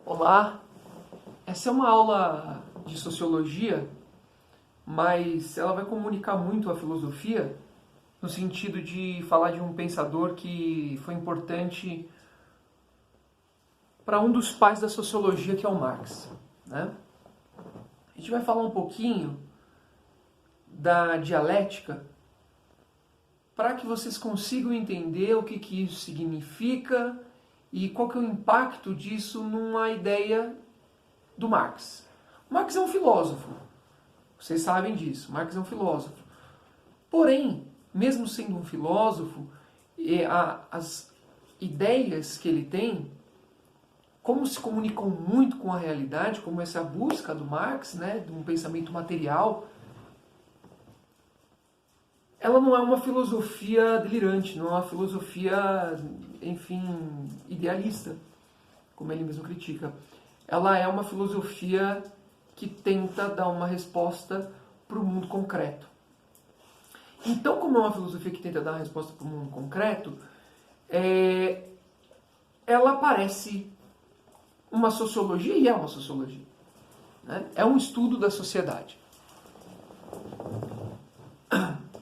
Olá, essa é uma aula de sociologia, mas ela vai comunicar muito a filosofia no sentido de falar de um pensador que foi importante para um dos pais da sociologia, que é o Marx, né? A gente vai falar um pouquinho da dialética para que vocês consigam entender o que isso significa e qual que é o impacto disso numa ideia do Marx. Marx é um filósofo, vocês sabem disso, Marx é um filósofo. Porém, mesmo sendo um filósofo, as ideias que ele tem, como se comunicam muito com a realidade, como essa busca do Marx, né, de um pensamento material, ela não é uma filosofia delirante, não é uma filosofia, enfim, idealista, como ele mesmo critica. Ela é uma filosofia que tenta dar uma resposta para o mundo concreto. Então, como é uma filosofia que tenta dar uma resposta para o mundo concreto, ela parece uma sociologia, e é uma sociologia, né? É um estudo da sociedade.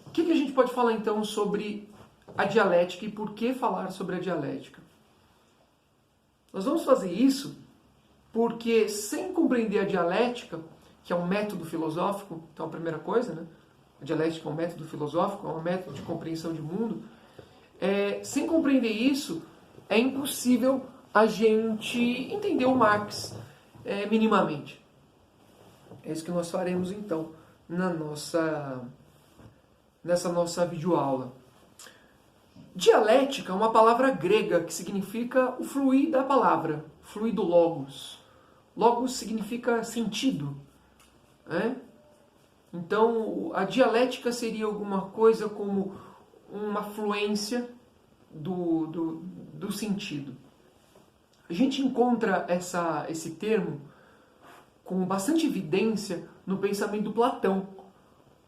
O que a gente pode falar então sobre a dialética e por que falar sobre a dialética? Nós vamos fazer isso porque, sem compreender a dialética, que é um método filosófico, então a primeira coisa, né? A dialética é um método filosófico, é um método de compreensão de mundo. Sem compreender isso, é impossível a gente entender o Marx minimamente. É isso que nós faremos então nessa nossa videoaula. Dialética é uma palavra grega que significa o fluir da palavra, fluir do logos. Logos significa sentido, né? Então, a dialética seria alguma coisa como uma fluência do sentido. A gente encontra esse termo com bastante evidência no pensamento do Platão.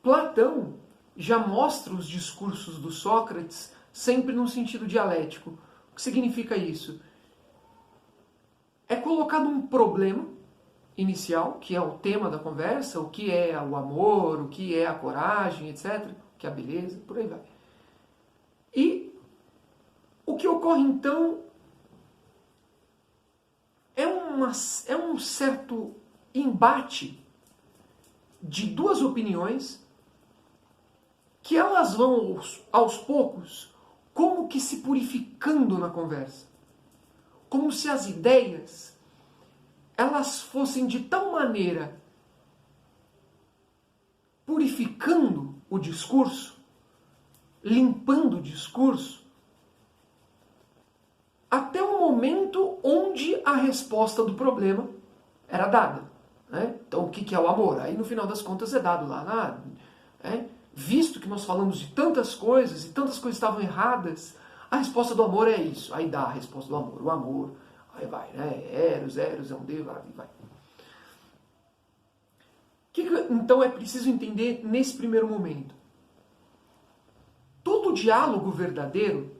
Platão já mostra os discursos do Sócrates sempre num sentido dialético. O que significa isso? É colocado um problema inicial, que é o tema da conversa, o que é o amor, o que é a coragem, etc., o que é a beleza, por aí vai. E o que ocorre então é um certo embate de duas opiniões que elas vão aos poucos como que se purificando na conversa. Como se as ideias elas fossem de tal maneira purificando o discurso, limpando o discurso, até o momento onde a resposta do problema era dada, né? Então, o que é o amor? Aí, no final das contas, é dado lá. Visto que nós falamos de tantas coisas e tantas coisas estavam erradas, a resposta do amor é isso. Aí dá a resposta do amor. O amor, aí vai, né? Eros é um Deus, aí vai. Então é preciso entender nesse primeiro momento? Todo diálogo verdadeiro,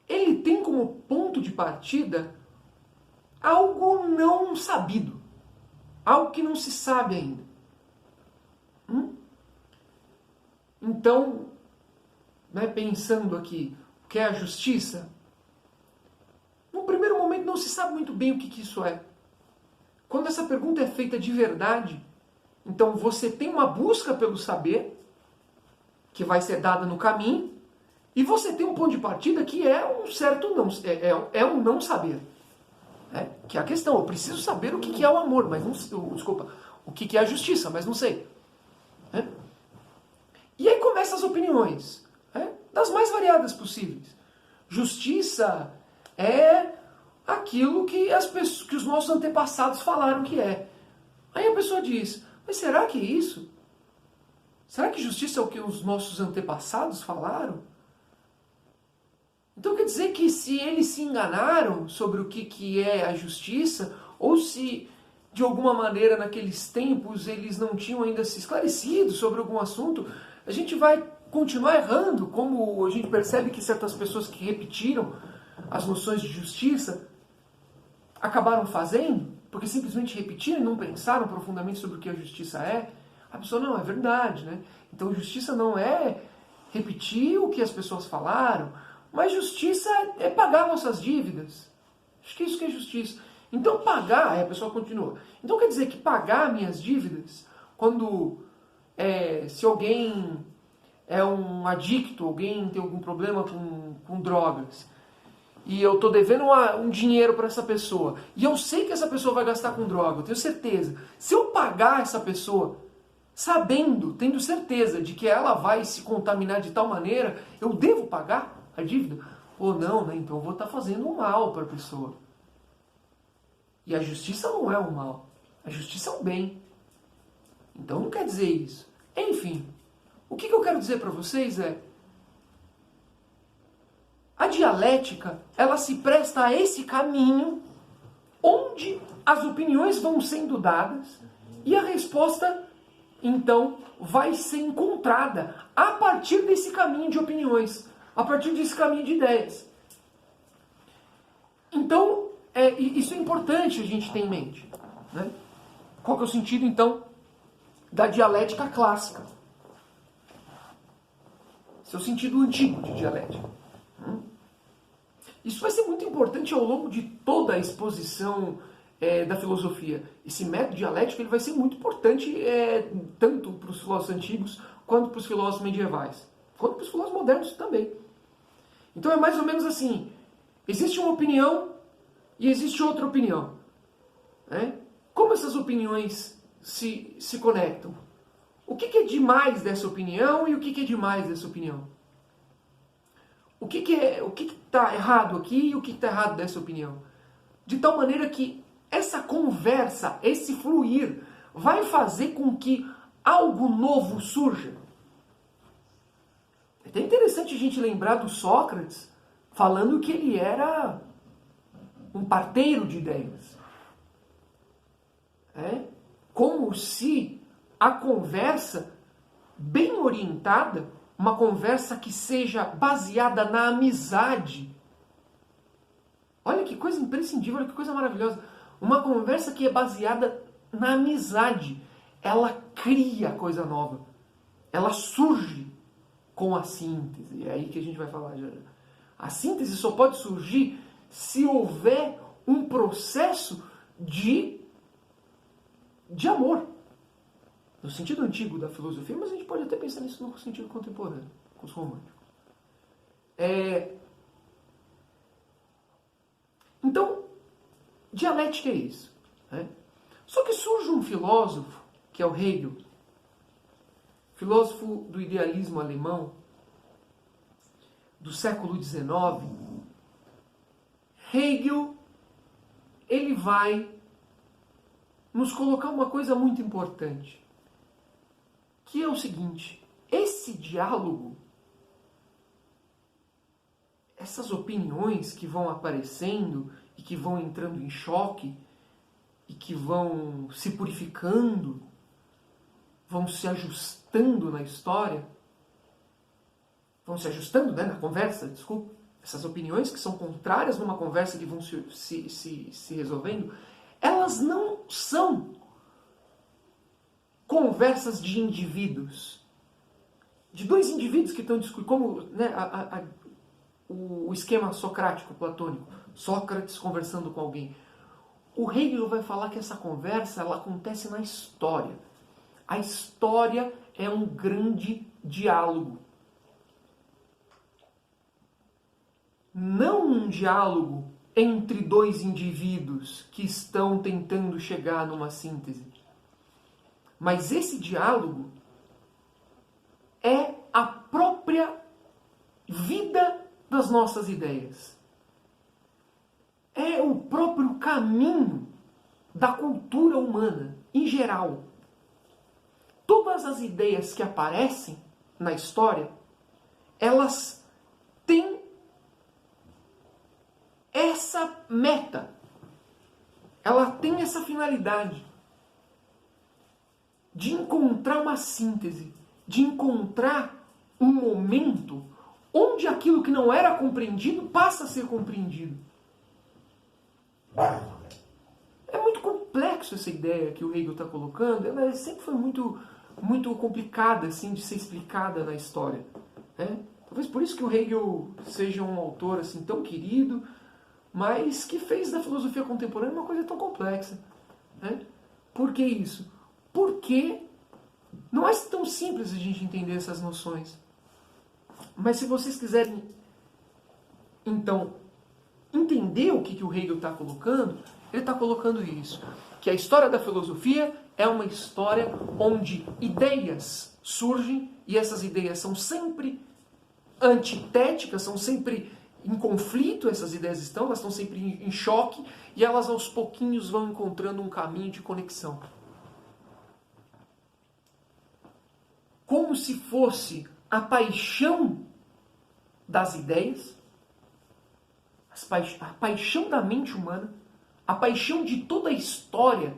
ele tem como ponto de partida algo não sabido, algo que não se sabe ainda. Então, né, pensando aqui, o que é a justiça? No primeiro momento não se sabe muito bem o que isso é. Quando essa pergunta é feita de verdade, então você tem uma busca pelo saber, que vai ser dada no caminho, e você tem um ponto de partida que é um certo não, um não saber. Que é a questão, eu preciso saber o que é o amor, mas não, desculpa, o que é a justiça, mas não sei. E aí começam as opiniões, das mais variadas possíveis. Justiça é aquilo que os nossos antepassados falaram que é. Aí a pessoa diz, mas será que é isso? Será que justiça é o que os nossos antepassados falaram? Então quer dizer que se eles se enganaram sobre o que é a justiça, ou se de alguma maneira naqueles tempos eles não tinham ainda se esclarecido sobre algum assunto, a gente vai continuar errando, como a gente percebe que certas pessoas que repetiram as noções de justiça acabaram fazendo, porque simplesmente repetiram e não pensaram profundamente sobre o que a justiça é. A pessoa, não, é verdade, né? Então justiça não é repetir o que as pessoas falaram, mas justiça é pagar nossas dívidas. Acho que é isso que é justiça. Então pagar, aí a pessoa continua. Então quer dizer que pagar minhas dívidas, quando se alguém é um adicto, alguém tem algum problema com drogas, e eu estou devendo um dinheiro para essa pessoa, e eu sei que essa pessoa vai gastar com droga, eu tenho certeza. Se eu pagar essa pessoa, sabendo, tendo certeza de que ela vai se contaminar de tal maneira, eu devo pagar a dívida? Ou não, né? Então eu vou estar fazendo um mal para a pessoa. E a justiça não é um mal. A justiça é um bem. Então não quer dizer isso. Enfim, o que eu quero dizer para vocês é: a dialética, ela se presta a esse caminho onde as opiniões vão sendo dadas e a resposta, então, vai ser encontrada a partir desse caminho de opiniões, a partir desse caminho de ideias. Então, isso é importante a gente ter em mente, né? Qual que é o sentido, então, da dialética clássica? Esse é o sentido antigo de dialética. Isso vai ser muito importante ao longo de toda a exposição da filosofia. Esse método dialético ele vai ser muito importante tanto para os filósofos antigos quanto para os filósofos medievais, quanto para os filósofos modernos também. Então é mais ou menos assim: existe uma opinião e existe outra opinião, né? Como essas opiniões se conectam? O que é demais dessa opinião e o que é demais dessa opinião? O que está errado aqui e o que está errado dessa opinião? De tal maneira que essa conversa, esse fluir, vai fazer com que algo novo surja. É até interessante a gente lembrar do Sócrates falando que ele era um parteiro de ideias. Como se a conversa bem orientada, uma conversa que seja baseada na amizade. Olha que coisa imprescindível, olha que coisa maravilhosa. Uma conversa que é baseada na amizade. Ela cria coisa nova. Ela surge com a síntese. É aí que a gente vai falar já. A síntese só pode surgir se houver um processo de amor. No sentido antigo da filosofia, mas a gente pode até pensar nisso no sentido contemporâneo, com os românticos. Então, dialética é isso. Né? Só que surge um filósofo, que é o Hegel, filósofo do idealismo alemão, do século XIX. Hegel, ele vai nos colocar uma coisa muito importante, que é o seguinte: esse diálogo, essas opiniões que vão aparecendo e que vão entrando em choque e que vão se purificando, vão se ajustando na história, vão se ajustando, né, na conversa, desculpa, essas opiniões que são contrárias numa conversa que vão se resolvendo, elas não são conversas de indivíduos, de dois indivíduos que estão discutindo, como né, o esquema socrático, platônico, Sócrates conversando com alguém. O Hegel vai falar que essa conversa ela acontece na história. A história é um grande diálogo. Não um diálogo entre dois indivíduos que estão tentando chegar numa síntese. Mas esse diálogo é a própria vida das nossas ideias. É o próprio caminho da cultura humana, em geral. Todas as ideias que aparecem na história, elas têm essa meta. Ela tem essa finalidade de encontrar uma síntese, de encontrar um momento onde aquilo que não era compreendido passa a ser compreendido. É muito complexo essa ideia que o Hegel está colocando. Ela sempre foi muito complicada assim, de ser explicada na história. Né? Talvez por isso que o Hegel seja um autor assim, tão querido, mas que fez da filosofia contemporânea uma coisa tão complexa. Né? Por que isso? Porque não é tão simples a gente entender essas noções. Mas se vocês quiserem, então, entender o que o Hegel está colocando, ele está colocando isso. Que a história da filosofia é uma história onde ideias surgem e essas ideias são sempre antitéticas, são sempre em conflito, essas ideias elas estão sempre em choque e elas aos pouquinhos vão encontrando um caminho de conexão. Como se fosse a paixão das ideias, a paixão da mente humana, a paixão de toda a história,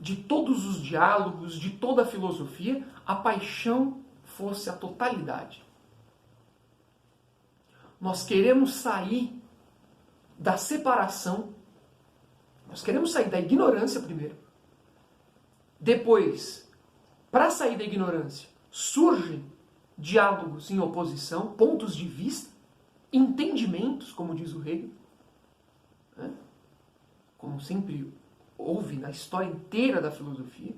de todos os diálogos, de toda a filosofia, a paixão fosse a totalidade. Nós queremos sair da separação, nós queremos sair da ignorância primeiro. Depois, para sair da ignorância, surgem diálogos em oposição, pontos de vista, entendimentos, como diz o Hegel, né? Como sempre houve na história inteira da filosofia.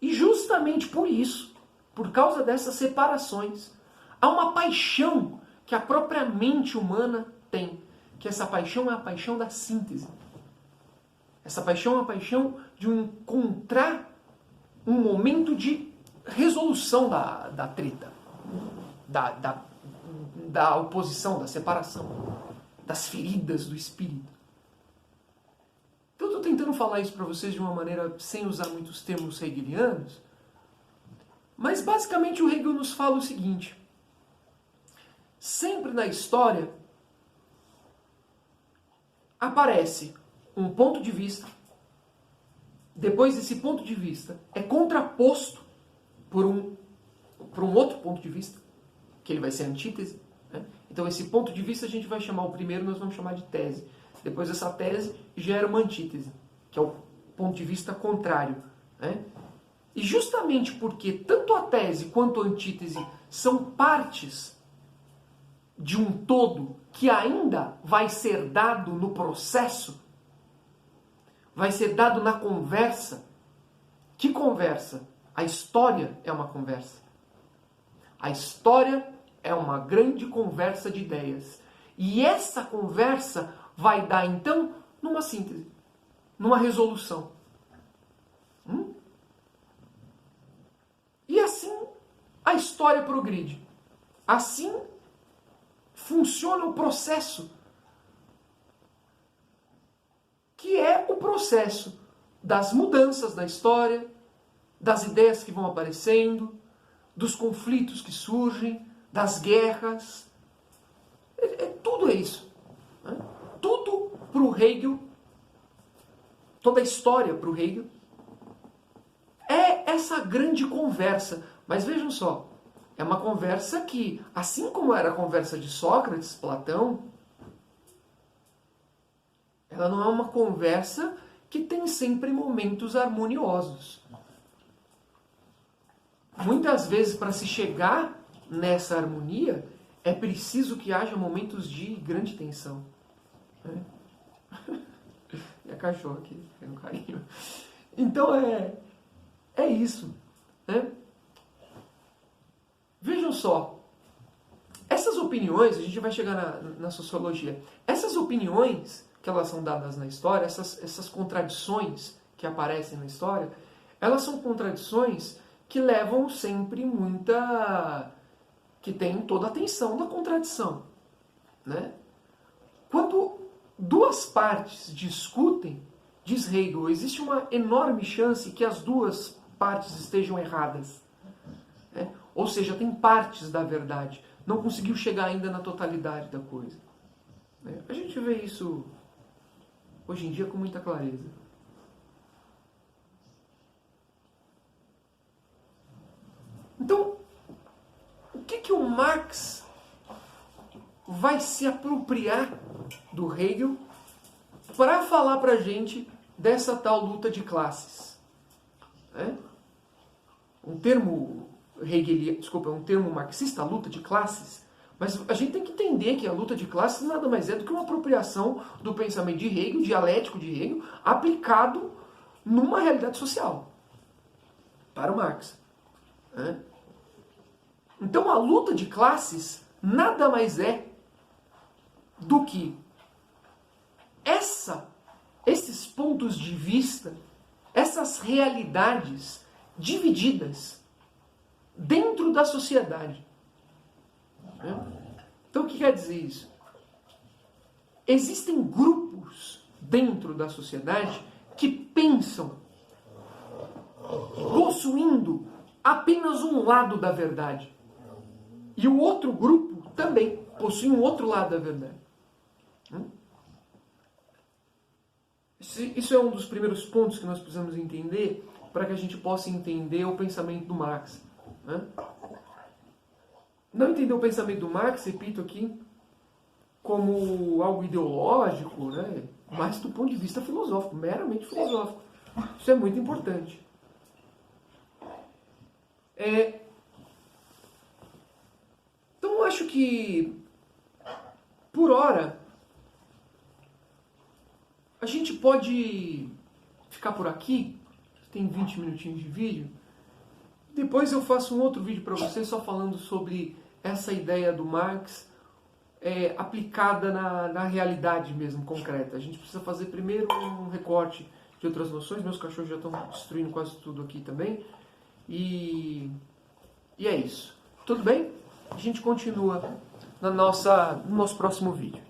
E justamente por isso, por causa dessas separações, há uma paixão que a própria mente humana tem, que essa paixão é a paixão da síntese. Essa paixão é a paixão de encontrar um momento de resolução da treta, da oposição, da separação, das feridas do espírito. Então eu estou tentando falar isso para vocês de uma maneira sem usar muitos termos hegelianos, mas basicamente o Hegel nos fala o seguinte: sempre na história aparece um ponto de vista, depois esse ponto de vista é contraposto por um outro ponto de vista, que ele vai ser antítese. Né? Então esse ponto de vista a gente vai chamar, o primeiro nós vamos chamar de tese. Depois essa tese gera uma antítese, que é o ponto de vista contrário. Né? E justamente porque tanto a tese quanto a antítese são partes de um todo que ainda vai ser dado no processo, vai ser dado na conversa. Que conversa? A história é uma conversa. A história é uma grande conversa de ideias. E essa conversa vai dar, então, numa síntese, numa resolução. E assim a história progride. Assim funciona o processo, que é o processo das mudanças da história, das ideias que vão aparecendo, dos conflitos que surgem, das guerras. Tudo é isso. Né? Tudo para o Hegel, toda a história para o Hegel, é essa grande conversa. Mas vejam só, é uma conversa que, assim como era a conversa de Sócrates, Platão, ela não é uma conversa que tem sempre momentos harmoniosos. Muitas vezes, para se chegar nessa harmonia, é preciso que haja momentos de grande tensão. Né? E a cachorra aqui, tem um carinho. Então é isso. Né? Vejam só, essas opiniões, a gente vai chegar na sociologia, essas opiniões que elas são dadas na história, essas contradições que aparecem na história, elas são contradições que levam sempre que tem toda a tensão da contradição. Né? Quando duas partes discutem, diz Hegel, existe uma enorme chance que as duas partes estejam erradas. Né? Ou seja, tem partes da verdade. Não conseguiu chegar ainda na totalidade da coisa. Né? A gente vê isso hoje em dia com muita clareza. Então, o que Marx vai se apropriar do Hegel para falar para a gente dessa tal luta de classes. Um termo um termo marxista, a luta de classes, mas a gente tem que entender que a luta de classes nada mais é do que uma apropriação do pensamento de Hegel, dialético de Hegel, aplicado numa realidade social, para o Marx. Então a luta de classes nada mais é do que esses pontos de vista, essas realidades divididas dentro da sociedade. Então o que quer dizer isso? Existem grupos dentro da sociedade que pensam possuindo apenas um lado da verdade. E o outro grupo também possui um outro lado da verdade. Isso é um dos primeiros pontos que nós precisamos entender para que a gente possa entender o pensamento do Marx. Não entender o pensamento do Marx, repito aqui, como algo ideológico, mas do ponto de vista filosófico, meramente filosófico. Isso é muito importante. Então eu acho que, por hora, a gente pode ficar por aqui. Tem 20 minutinhos de vídeo. Depois eu faço um outro vídeo para vocês só falando sobre essa ideia do Marx aplicada na realidade mesmo, concreta. A gente precisa fazer primeiro um recorte de outras noções. Meus cachorros já estão destruindo quase tudo aqui também. E é isso. Tudo bem? A gente continua no nosso próximo vídeo.